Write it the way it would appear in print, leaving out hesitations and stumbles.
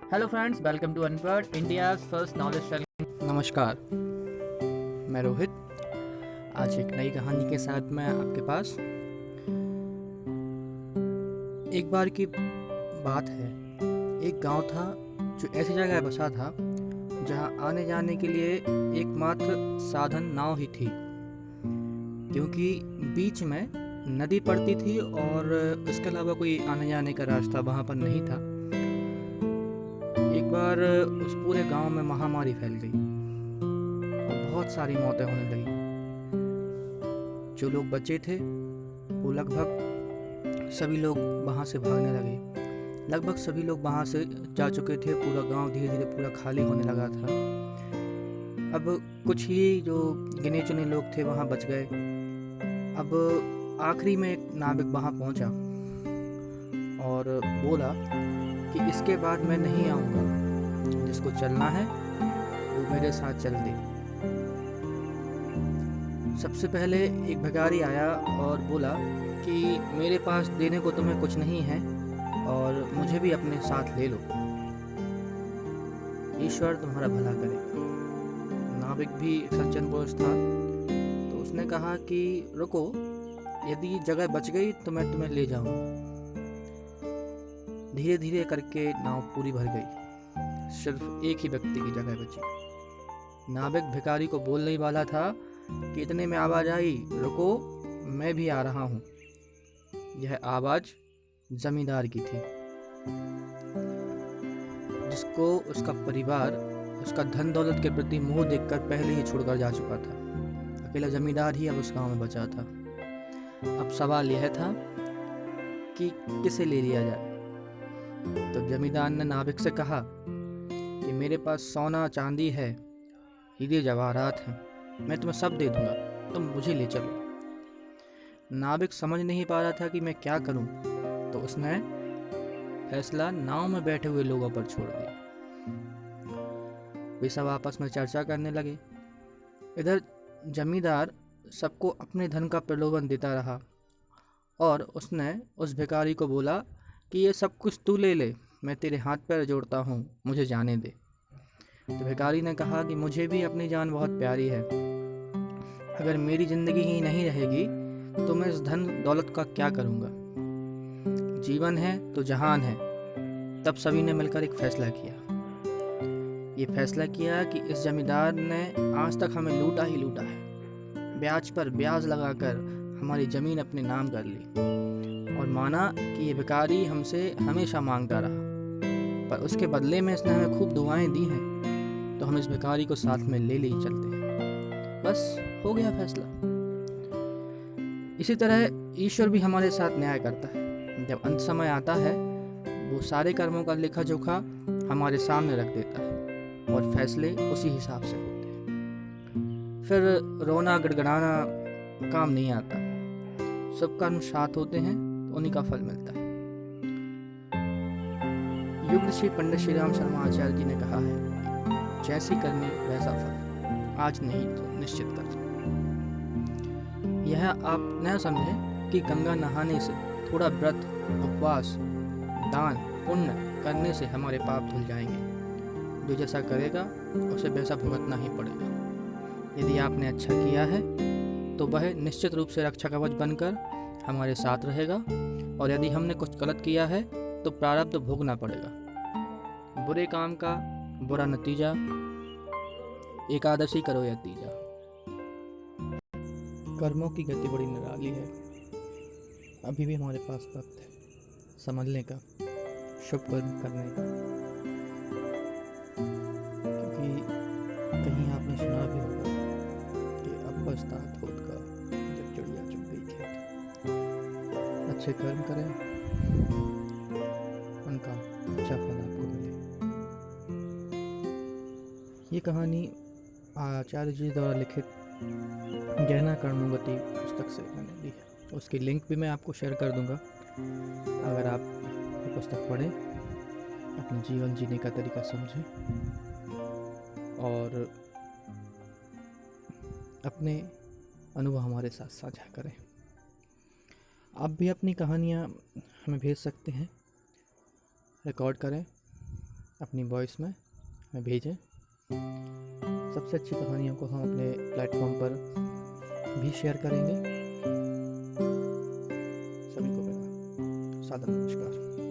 Hello friends, welcome to अनपढ़ India first knowledge sharing. नमस्कार, मैं रोहित। आज एक नई कहानी के साथ मैं आपके पास। एक बार की बात है, एक गांव था जो ऐसी जगह बसा था जहां आने जाने के लिए एकमात्र साधन नाव ही थी, क्योंकि बीच में नदी पड़ती थी और इसके अलावा कोई आने जाने का रास्ता वहां पर नहीं था। एक बार उस पूरे गांव में महामारी फैल गई और बहुत सारी मौतें होने लगी। जो लोग बचे थे वो लगभग सभी लोग वहां से भागने लगे। लगभग सभी लोग वहां से जा चुके थे। पूरा गांव धीरे धीरे पूरा खाली होने लगा था। अब कुछ ही जो गिने चुने लोग थे वहां बच गए। अब आखिरी में एक नाविक वहां पहुंचा और बोला कि इसके बाद मैं नहीं आऊँगा, जिसको चलना है वो मेरे साथ चल दे। सबसे पहले एक भिखारी आया और बोला कि मेरे पास देने को तुम्हें कुछ नहीं है और मुझे भी अपने साथ ले लो, ईश्वर तुम्हारा भला करे। नाविक भी सज्जन पुरुष था, तो उसने कहा कि रुको, यदि जगह बच गई तो मैं तुम्हें ले जाऊंगा। धीरे धीरे करके नाव पूरी भर गई। सिर्फ एक ही व्यक्ति की जगह बची। नाविक भिखारी को बोलने ही वाला था कि इतने में आवाज आई, रुको, मैं भी आ रहा हूँ। यह आवाज जमींदार की थी, जिसको उसका परिवार उसका धन दौलत के प्रति मोह देखकर पहले ही छोड़कर जा चुका था। अकेला जमींदार ही अब उस गांव में बचा था। अब सवाल यह था कि किसे ले लिया जाए। तो जमींदार ने नाविक से कहा कि मेरे पास सोना चांदी है, हीरे जवाहरात हैं, मैं तुम्हें सब दे दूंगा, तुम मुझे ले चलो। नाविक समझ नहीं पा रहा था कि मैं क्या करूं, तो उसने फैसला नाव में बैठे हुए लोगों पर छोड़ दिया। वे सब आपस में चर्चा करने लगे। इधर जमींदार सबको अपने धन का प्रलोभन देता रहा और उसने उस भिखारी को बोला कि ये सब कुछ तू ले ले, मैं तेरे हाथ पैर जोड़ता हूँ, मुझे जाने दे। तो भिखारी ने कहा कि मुझे भी अपनी जान बहुत प्यारी है, अगर मेरी जिंदगी ही नहीं रहेगी तो मैं इस धन दौलत का क्या करूँगा। जीवन है तो जहान है। तब सभी ने मिलकर एक फैसला किया। ये फैसला किया कि इस जमींदार ने आज तक हमें लूटा ही लूटा है। ब्याज पर ब्याज लगाकर हमारी जमीन अपने नाम कर ली और माना कि ये भिखारी हमसे हमेशा मांगता रहा, पर उसके बदले में इसने हमें खूब दुआएं दी हैं, तो हम इस भिखारी को साथ में ले ही चलते हैं। बस हो गया फैसला। इसी तरह ईश्वर भी हमारे साथ न्याय करता है। जब अंत समय आता है, वो सारे कर्मों का लेखा जोखा हमारे सामने रख देता है और फैसले उसी हिसाब से होते हैं। फिर रोना गिड़गिड़ाना काम नहीं आता। सब कर्म साथ होते हैं तो उन्हीं का फल मिलता है। युग श्री पंडित श्री राम शर्मा आचार्य जी ने कहा है, जैसी करनी वैसा फल, आज नहीं तो निश्चित कर। यह आप न समझें कि गंगा नहाने से, थोड़ा व्रत, उपवास, दान, पुण्य करने से हमारे पाप धुल जाएंगे। जो जैसा करेगा उसे वैसा भुगतना ही पड़ेगा। यदि आपने अच्छा किया है तो वह निश्चित रूप से रक्षा कवच बनकर हमारे साथ रहेगा, और यदि हमने कुछ गलत किया है तो प्रारब्ध भोगना पड़ेगा। बुरे काम का बुरा नतीजा, एकादशी करो या तीजा। कर्मों की गति बड़ी निराली है। अभी भी हमारे पास वक्त है समझने का, शुभ कर्म करने का। क्योंकि कहीं आपने सुना भी होगा कि अब पछतात होगा जब चिड़िया चुग गई खेत। अच्छे कर्म करें, उनका अच्छा फल आपको मिले। ये कहानी आचार्य जी द्वारा लिखित गहना कर्मोगति पुस्तक से मैंने ली है। उसकी लिंक भी मैं आपको शेयर कर दूंगा। अगर आप ये पुस्तक पढ़ें, अपने जीवन जीने का तरीका समझें और अपने अनुभव हमारे साथ साझा करें। आप भी अपनी कहानियाँ हमें भेज सकते हैं, रिकॉर्ड करें, अपनी वॉइस में हमें भेजें। सबसे अच्छी कहानियों को हम अपने प्लेटफॉर्म पर भी शेयर करेंगे। सभी को मेरा सादर नमस्कार।